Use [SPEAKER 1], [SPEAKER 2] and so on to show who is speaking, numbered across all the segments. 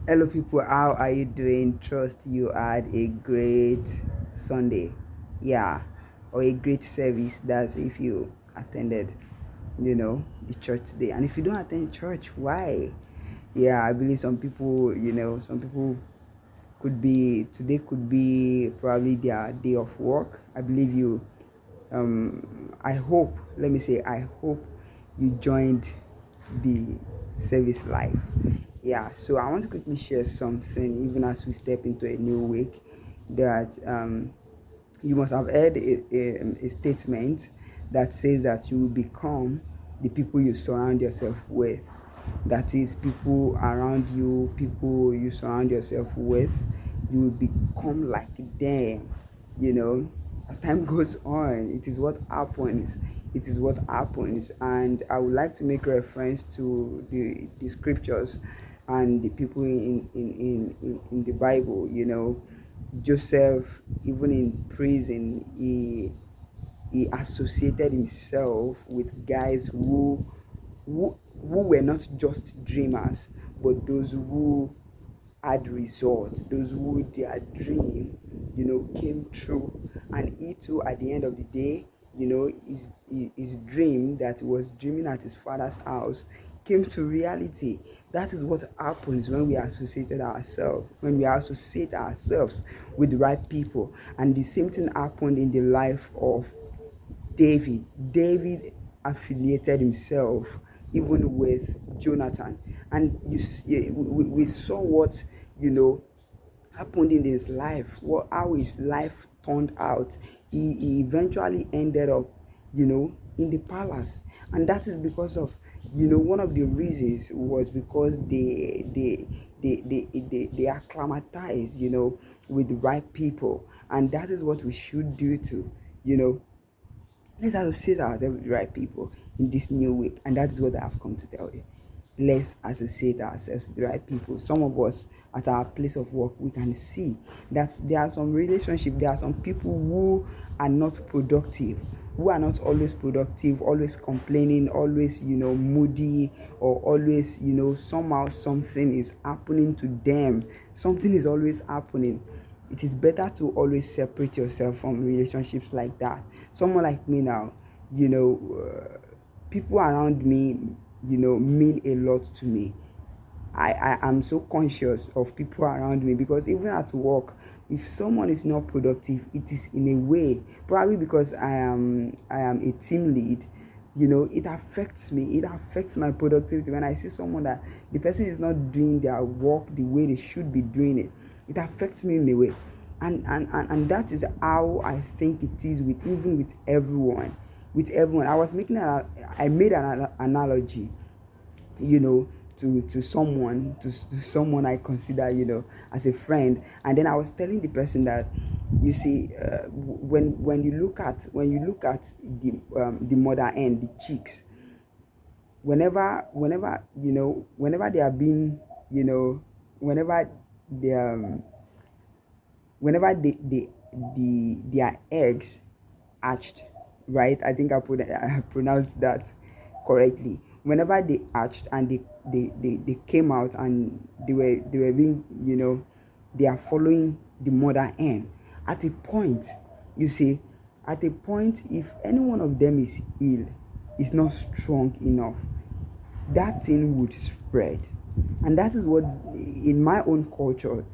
[SPEAKER 1] Hello, people. How are you doing? Trust you had a great Sunday, yeah, or a great service. That's if you attended, the church today. And if you don't attend church, why? Yeah, I believe some people, some people could be today could be probably their day of work. I believe you. I hope. Let me say, I hope you joined the service life. Yeah, so I want to quickly share something, even as we step into a new week, that you must have heard a statement that says that you will become the people you surround yourself with. That is, people around you, people you surround yourself with, you will become like them, you know as time goes on. It is what happens. It is what happens. And I would like to make reference to the scriptures and the people in the Bible. Joseph, even in prison, he associated himself with guys who were not just dreamers, but those who had results, those who their dream, came true. And he too, at the end of the day, his dream that he was dreaming at his father's house came to reality. That is what happens when we associate ourselves with the right people. And the same thing happened in the life of David. David affiliated himself even with Jonathan, and we saw what you know happened in his life, what how his life turned out. He eventually ended up, in the palace, and that is because of, one of the reasons was because they acclimatized, with the right people. And that is what we should do too. Let's associate ourselves with the right people in this new week, and that is what I've come to tell you. Let's associate ourselves with the right people. Some of us at our place of work, we can see that there are some relationships, there are some people who are not productive, who are not always productive, always complaining, always, moody, or always, somehow something is happening to them. Something is always happening. It is better to always separate yourself from relationships like that. Someone like me now, you know people around me, mean a lot to me. I am so conscious of people around me, because even at work, if someone is not productive, it is in a way, probably because I am a team lead. It affects me. It affects my productivity when I see someone that the person is not doing their work the way they should be doing it. It affects me in a way. And that is how I think it is with, even with everyone. With everyone, I made an analogy, you know to someone I consider, as a friend. And then I was telling the person that, you see, when you look at the mother and the chicks, whenever they are being, whenever they whenever their eggs hatched, right? I think I pronounced that correctly. Whenever they hatched and they came out, and they were being, they are following the mother hen. At a point, you see, at a point, if any one of them is ill, is not strong enough, that thing would spread. And that is what, in my own culture,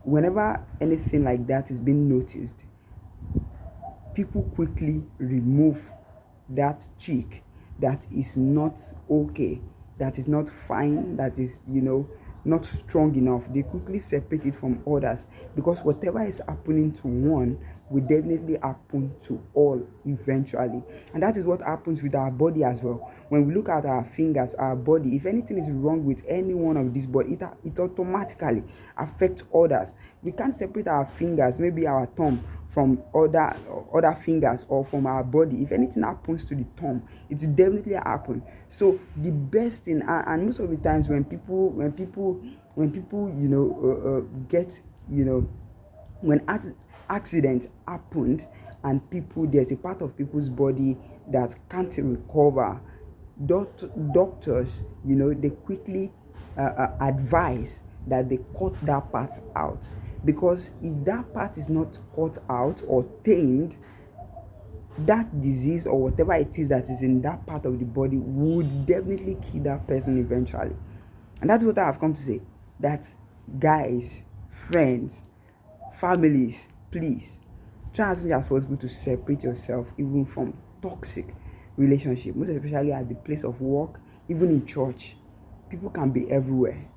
[SPEAKER 1] whenever anything like that is being noticed, people quickly remove that chick that is not okay, that is not fine, that is, not strong enough. They quickly separate it from others, because whatever is happening to one will definitely happen to all eventually. And that is what happens with our body as well. When we look at our fingers, our body, if anything is wrong with any one of these body, it automatically affects others. We can't separate our fingers, maybe our thumb, from other fingers, or from our body. If anything happens to the thumb, it will definitely happen. So the best thing, and most of the times when people get, when accidents happened, and people, there's a part of people's body that can't recover, doctors, they quickly advise that they cut that part out. Because if that part is not cut out or tamed, that disease or whatever it is that is in that part of the body would definitely kill that person eventually. And that's what I have come to say. That guys, friends, families, please try as much as possible to separate yourself even from toxic relationship, most especially at the place of work, even in church. People can be everywhere.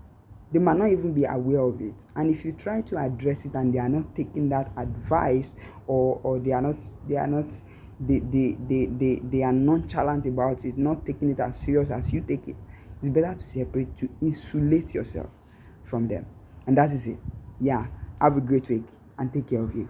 [SPEAKER 1] They might not even be aware of it. And if you try to address it and they are not taking that advice, or they are nonchalant about it, not taking it as serious as you take it, it's better to separate, to insulate yourself from them. And that is it. Yeah. Have a great week and take care of you.